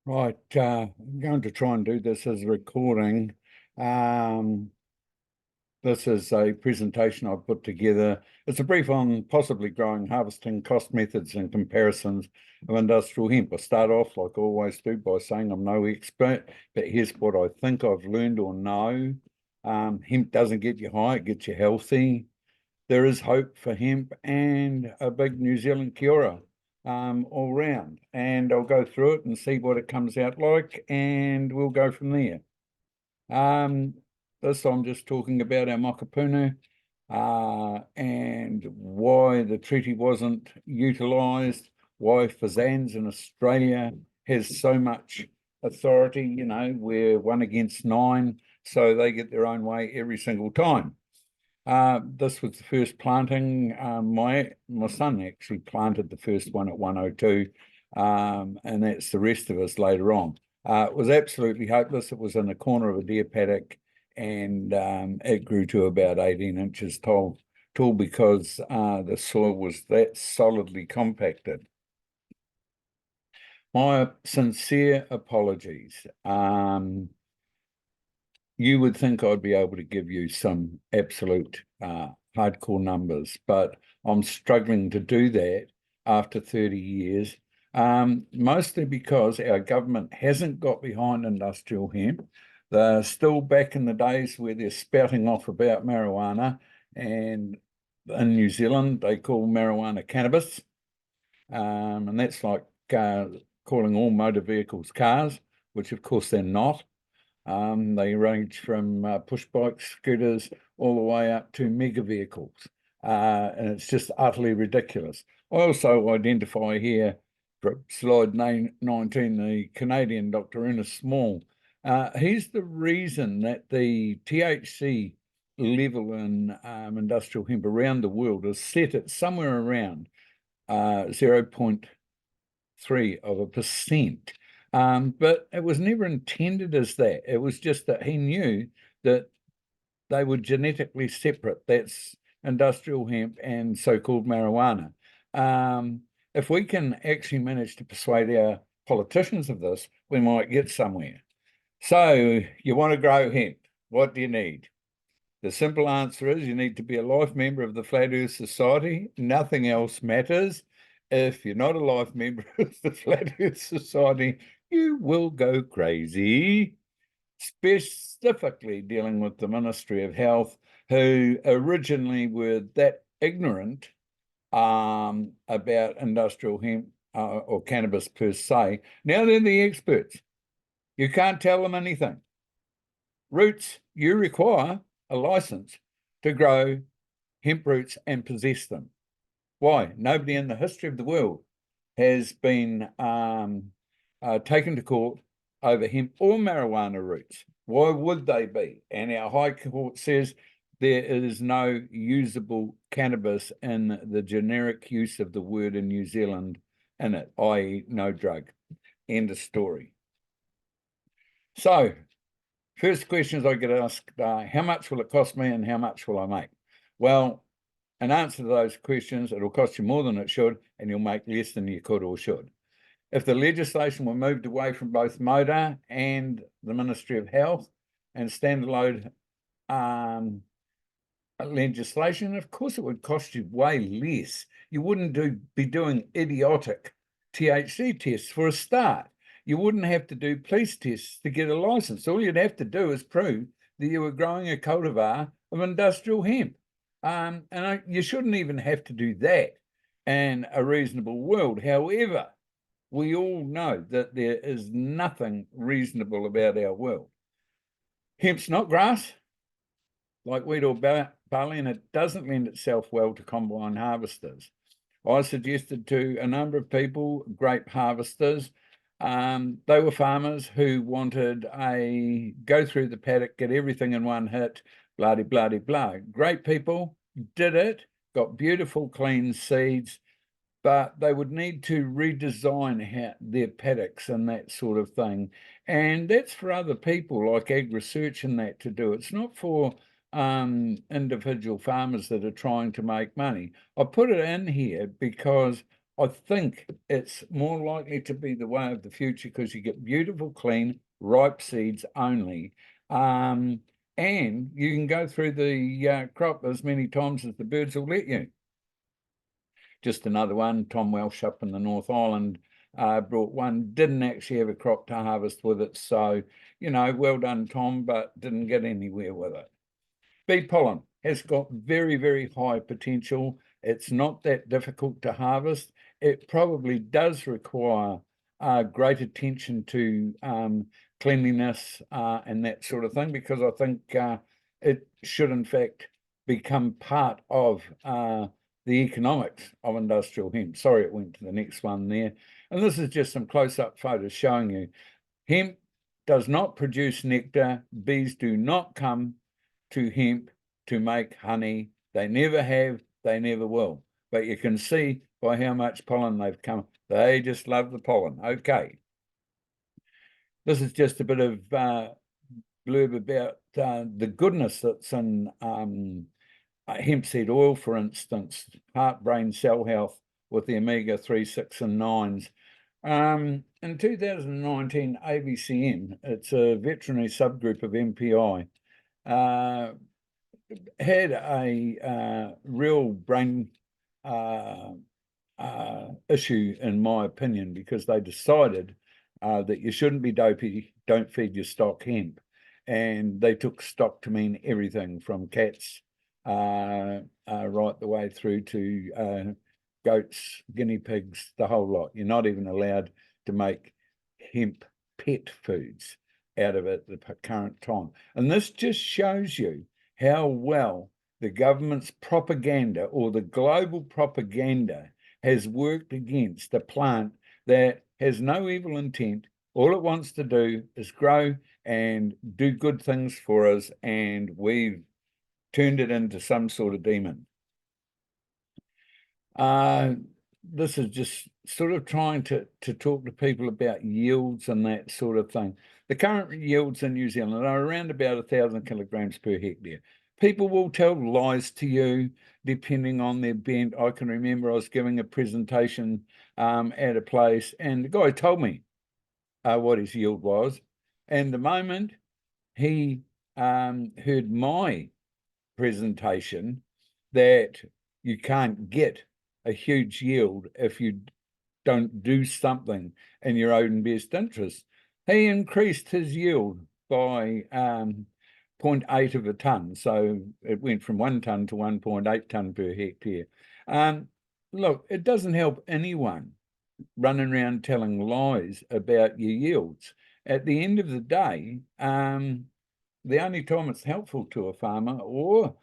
Right, I'm going to try and do this as a recording. Um, this is a presentation I've put together. It's a brief on possibly growing, harvesting, cost methods and comparisons of industrial hemp. I start off, like I always do, by saying I'm no expert, but here's what I think I've learned or know. Hemp doesn't get you high, it gets you healthy. There is hope for hemp and a big New Zealand cure all round. And I'll go through it and see what it comes out like, and we'll go from there. Um, this I'm just talking about our Mokopuna and why the treaty wasn't utilised, why Fazan's in Australia has so much authority. We're 1 against 9, so they get their own way every single time. This was the first planting. My son actually planted the first one at 102, and that's the rest of us later on. It was absolutely hopeless. It was in the corner of a deer paddock, and it grew to about 18 inches tall because the soil was that solidly compacted. My sincere apologies. You would think I'd be able to give you some absolute hardcore numbers, but I'm struggling to do that after 30 years, mostly because our government hasn't got behind industrial hemp. They're still back in the days where they're spouting off about marijuana, and in New Zealand, they call marijuana cannabis, and that's like calling all motor vehicles cars, which of course they're not. They range from push bikes, scooters, all the way up to mega vehicles. And it's just utterly ridiculous. I also identify here, for slide 19, the Canadian Dr. Ernest Small. He's the reason that the THC level in industrial hemp around the world is set at somewhere around 0.3%. But it was never intended as that. It was just that he knew that they were genetically separate. That's industrial hemp and so-called marijuana. If we can actually manage to persuade our politicians of this, we might get somewhere. So you want to grow hemp. What do you need? The simple answer is you need to be a life member of the Flat Earth Society. Nothing else matters. If you're not a life member of the Flat Earth Society, you will go crazy. Specifically dealing with the Ministry of Health, who originally were that ignorant about industrial hemp or cannabis per se. Now they're the experts. You can't tell them anything. Roots, you require a license to grow hemp roots and possess them. Why? Nobody in the history of the world has been taken to court over hemp or marijuana roots. Why would they be? And our High Court says there is no usable cannabis in the generic use of the word in New Zealand in it, i.e. no drug. End of story. So, first questions I get asked are, how much will it cost me and how much will I make? Well, in answer to those questions, it'll cost you more than it should, and you'll make less than you could or should. If the legislation were moved away from both MODA and the Ministry of Health and standalone legislation, of course it would cost you way less. You wouldn't be doing idiotic THC tests for a start. You wouldn't have to do police tests to get a license. All you'd have to do is prove that you were growing a cultivar of industrial hemp. You shouldn't even have to do that in a reasonable world. However, we all know that there is nothing reasonable about our world. Hemp's not grass, like wheat or barley, and it doesn't lend itself well to combine harvesters. I suggested to a number of people, grape harvesters, they were farmers who wanted a go through the paddock, get everything in one hit, blah, blah, blah, blah. Great people, did it, got beautiful, clean seeds, but they would need to redesign their paddocks and that sort of thing. And that's for other people like Ag Research and that to do. It's not for individual farmers that are trying to make money. I put it in here because I think it's more likely to be the way of the future because you get beautiful, clean, ripe seeds only. And you can go through the crop as many times as the birds will let you. Just another one, Tom Welsh up in the North Island brought one, didn't actually have a crop to harvest with it. So, well done, Tom, but didn't get anywhere with it. Bee pollen has got very, very high potential. It's not that difficult to harvest. It probably does require great attention to cleanliness and that sort of thing, because I think it should, in fact, become part of the economics of industrial hemp. Sorry, it went to the next one there. And this is just some close-up photos showing you hemp does not produce nectar. Bees do not come to hemp to make honey. They never have, they never will. But you can see by how much pollen they've come. They just love the pollen. Okay. This is just a bit of blurb about the goodness that's in hemp seed oil, for instance, heart, brain, cell health with the omega-3, 6, and 9s. In 2019, ABCM, it's a veterinary subgroup of MPI, had a real brain issue, in my opinion, because they decided that you shouldn't be dopey, don't feed your stock hemp. And they took stock to mean everything from cats right the way through to goats, guinea pigs, the whole lot. You're not even allowed to make hemp pet foods out of it at the current time. And this just shows you how well the government's propaganda, or the global propaganda, has worked against a plant that has no evil intent. All it wants to do is grow and do good things for us, and we've turned it into some sort of demon. This is just sort of trying to talk to people about yields and that sort of thing. The current yields in New Zealand are around about 1,000 kilograms per hectare. People will tell lies to you depending on their bent. I can remember I was giving a presentation at a place, and the guy told me what his yield was. And the moment he heard my presentation that you can't get a huge yield if you don't do something in your own best interest, he increased his yield by 0.8 of a tonne. So it went from 1 tonne to 1.8 tonne per hectare. Look, it doesn't help anyone running around telling lies about your yields. At the end of the day, the only time it's helpful to a farmer or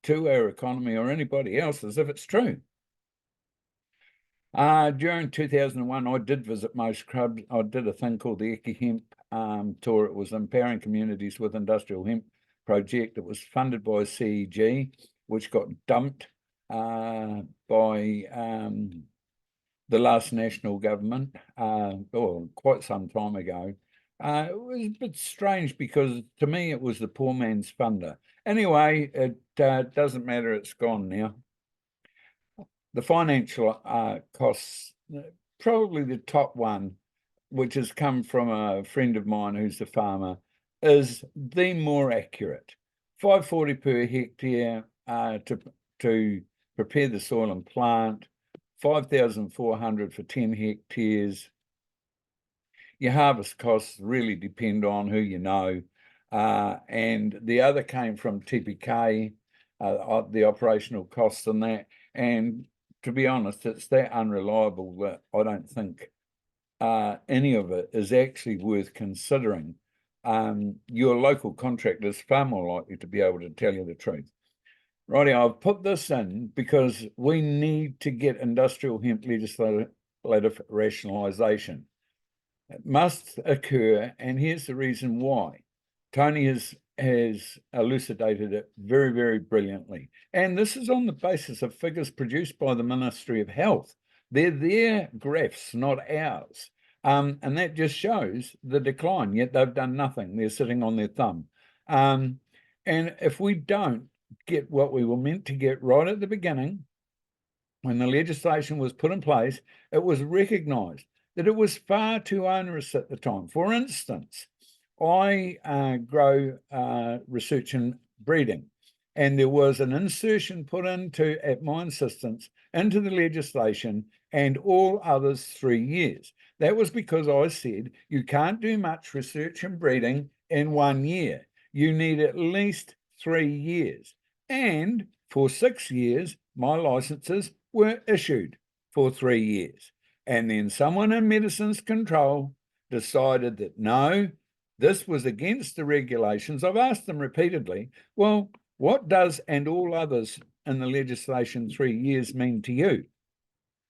to our economy or anybody else is if it's true. During 2001, I did visit most clubs. I did a thing called the HEMP tour. It was Empowering Communities with Industrial Hemp project. It was funded by CEG, which got dumped by the last national government, quite some time ago. It was a bit strange because to me it was the poor man's funder. Anyway, it doesn't matter, it's gone now. The financial costs, probably the top one, which has come from a friend of mine who's a farmer, is the more accurate. $540 per hectare to prepare the soil and plant, 5,400 for 10 hectares. Your harvest costs really depend on who you know. And the other came from TPK, the operational costs and that. And to be honest, it's that unreliable that I don't think any of it is actually worth considering. Your local contractor is far more likely to be able to tell you the truth. Righty, I've put this in because we need to get industrial hemp legislative rationalisation. It must occur, and here's the reason why. Tony has elucidated it very, very brilliantly. And this is on the basis of figures produced by the Ministry of Health. They're their graphs, not ours. And that just shows the decline, yet they've done nothing. They're sitting on their thumb. And if we don't get what we were meant to get right at the beginning, when the legislation was put in place, it was recognised that it was far too onerous at the time. For instance, I grow research and breeding, and there was an insertion put into, at my insistence, into the legislation, and all others 3 years. That was because I said you can't do much research and breeding in 1 year. You need at least 3 years. And for 6 years, my licenses were issued for 3 years. And then someone in medicines control decided that no, this was against the regulations. I've asked them repeatedly, well, what does "and all others" in the legislation 3 years mean to you?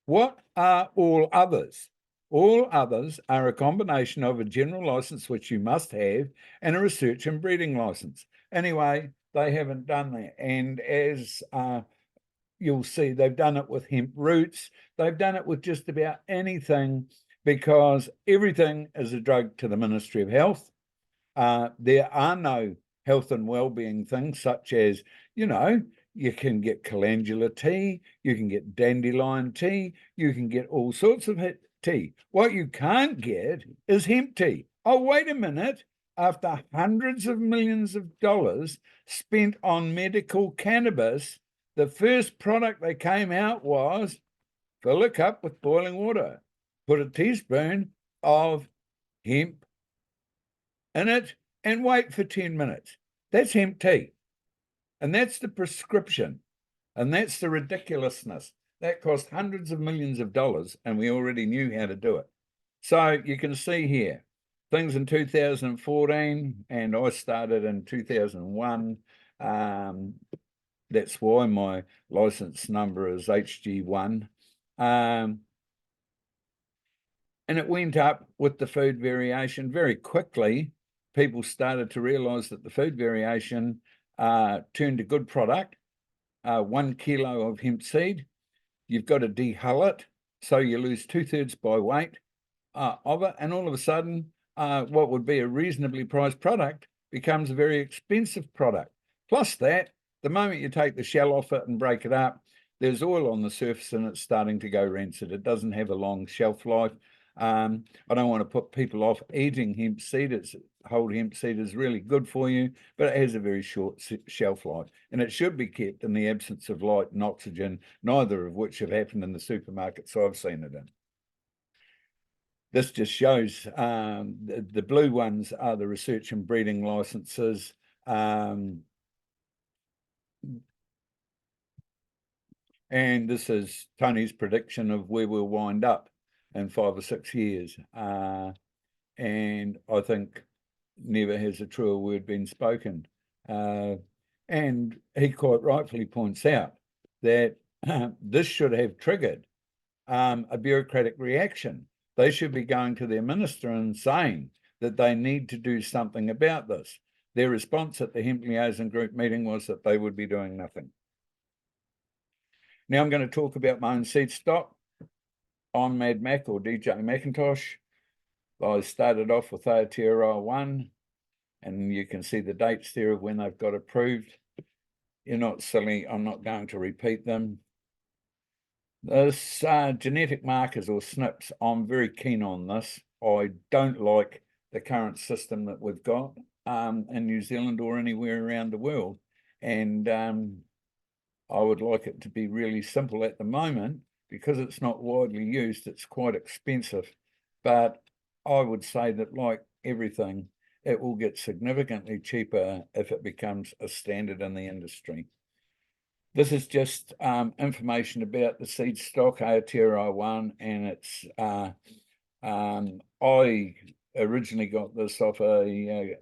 What are all others? All others are a combination of a general license, which you must have, and a research and breeding license. Anyway, they haven't done that. And as you'll see, they've done it with hemp roots. They've done it with just about anything, because everything is a drug to the Ministry of Health. There are no health and well-being things such as, you can get calendula tea, you can get dandelion tea, you can get all sorts of tea. What you can't get is hemp tea. Oh, wait a minute. After hundreds of millions of dollars spent on medical cannabis, the first product they came out was fill a cup with boiling water, put a teaspoon of hemp in it, and wait for 10 minutes. That's hemp tea. And that's the prescription. And that's the ridiculousness. That cost hundreds of millions of dollars, and we already knew how to do it. So you can see here, things in 2014, and I started in 2001. That's why my license number is HG1. And it went up with the food variation very quickly. People started to realise that the food variation turned a good product. 1 kilo of hemp seed, you've got to dehull it, so you lose 2/3 by weight of it, and all of a sudden, what would be a reasonably priced product becomes a very expensive product. Plus that, the moment you take the shell off it and break it up, there's oil on the surface and it's starting to go rancid. It doesn't have a long shelf life. I don't want to put people off eating hemp seed. Whole hemp seed is really good for you, but it has a very short shelf life, and it should be kept in the absence of light and oxygen, neither of which have happened in the supermarkets I've seen it in. This just shows the blue ones are the research and breeding licenses. And this is Tony's prediction of where we'll wind up in 5 or 6 years. And I think never has a truer word been spoken. And he quite rightfully points out that this should have triggered a bureaucratic reaction. They should be going to their minister and saying that they need to do something about this. Their response at the Hemp Liaison Group meeting was that they would be doing nothing. Now I'm going to talk about my own seed stock. I'm Mad Mac, or DJ Macintosh. I started off with Aotearoa 1, and you can see the dates there of when they've got approved. You're not silly, I'm not going to repeat them. This genetic markers, or SNPs, I'm very keen on this. I don't like the current system that we've got in New Zealand or anywhere around the world. And I would like it to be really simple at the moment. Because it's not widely used, it's quite expensive. But I would say that, like everything, it will get significantly cheaper if it becomes a standard in the industry. This is just information about the seed stock, Aotearoa 1, and it's I originally got this off a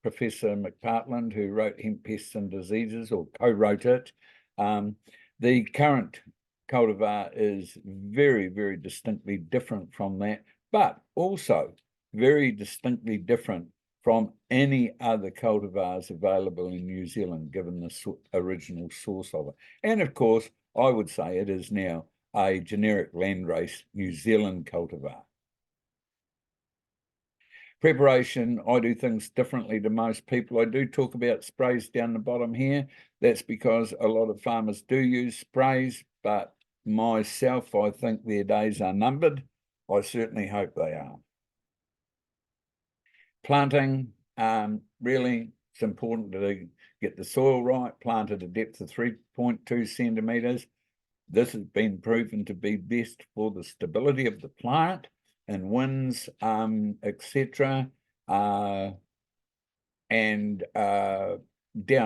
Professor McPartland, who wrote Hemp Pests and Diseases, or co-wrote it. The current cultivar is very, very distinctly different from that, but also very distinctly different from any other cultivars available in New Zealand, given the original source of it. And of course, I would say it is now a generic landrace New Zealand cultivar. Preparation, I do things differently to most people. I do talk about sprays down the bottom here. That's because a lot of farmers do use sprays, but myself, I think their days are numbered. I certainly hope they are. Planting, really, it's important to get the soil right, plant at a depth of 3.2 centimetres. This has been proven to be best for the stability of the plant and winds, etc. Down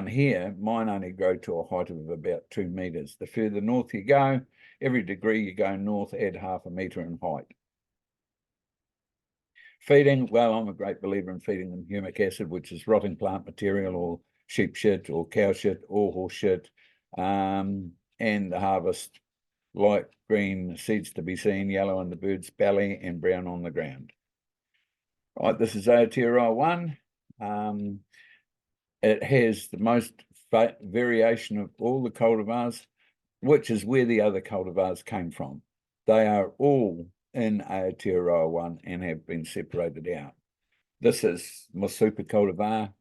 here, mine only grow to a height of about 2 metres. The further north you go, every degree you go north, add half a metre in height. Feeding, well, I'm a great believer in feeding them humic acid, which is rotting plant material or sheep shit or cow shit or horse shit, and the harvest, light green seeds to be seen, yellow in the bird's belly and brown on the ground. Right, this is Aotearoa 1. It has the most variation of all the cultivars, which is where the other cultivars came from. They are all in Aotearoa 1 and have been separated out. This is my super cultivar.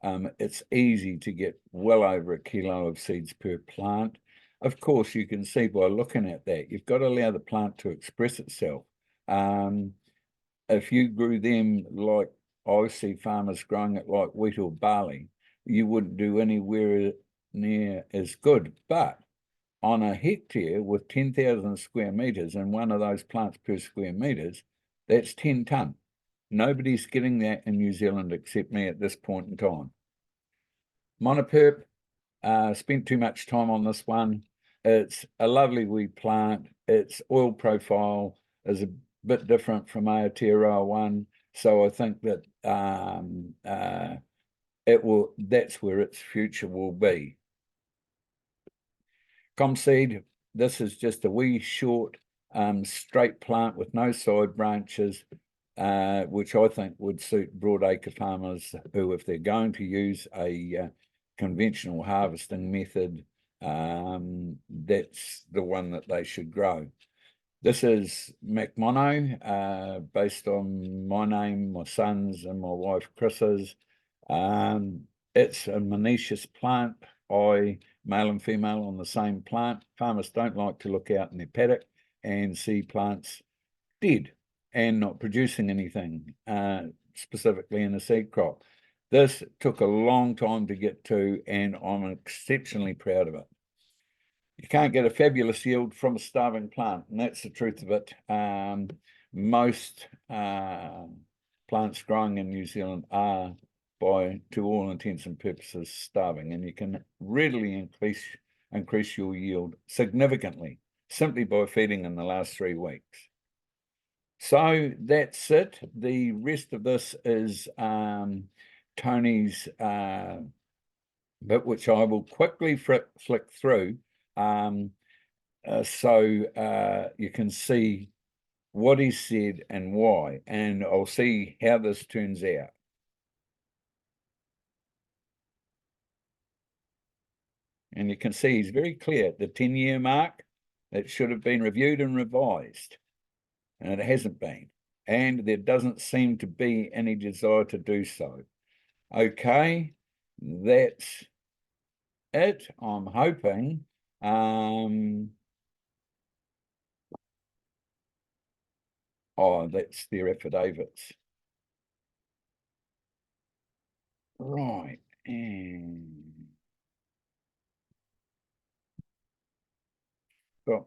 It's easy to get well over a kilo of seeds per plant. Of course, you can see by looking at that, you've got to allow the plant to express itself. If you grew them like I see farmers growing it like wheat or barley, you wouldn't do anywhere near as good. But on a hectare with 10,000 square metres and one of those plants per square metres, that's 10 tonne. Nobody's getting that in New Zealand except me at this point in time. Monoperp, spent too much time on this one. It's a lovely wee plant. Its oil profile is a bit different from Aotearoa 1, so I think that that's where its future will be. Comseed, this is just a wee short straight plant with no side branches, which I think would suit broadacre farmers who, if they're going to use a conventional harvesting method, that's the one that they should grow. This is McMono, based on my name, my son's, and my wife Chris's. It's a monoecious plant, male and female on the same plant. Farmers don't like to look out in their paddock and see plants dead and not producing anything, specifically in a seed crop. This took a long time to get to, and I'm exceptionally proud of it. You can't get a fabulous yield from a starving plant, and that's the truth of it. Most plants growing in New Zealand are, to all intents and purposes, starving, and you can readily increase your yield significantly simply by feeding in the last 3 weeks. So that's it. The rest of this is Tony's bit, which I will quickly flick through, so you can see what he said and why, and I'll see how this turns out. And you can see he's very clear at the 10-year mark. It should have been reviewed and revised, and it hasn't been. And there doesn't seem to be any desire to do so. Okay, that's it. I'm hoping. Oh, that's their affidavits. Right, and got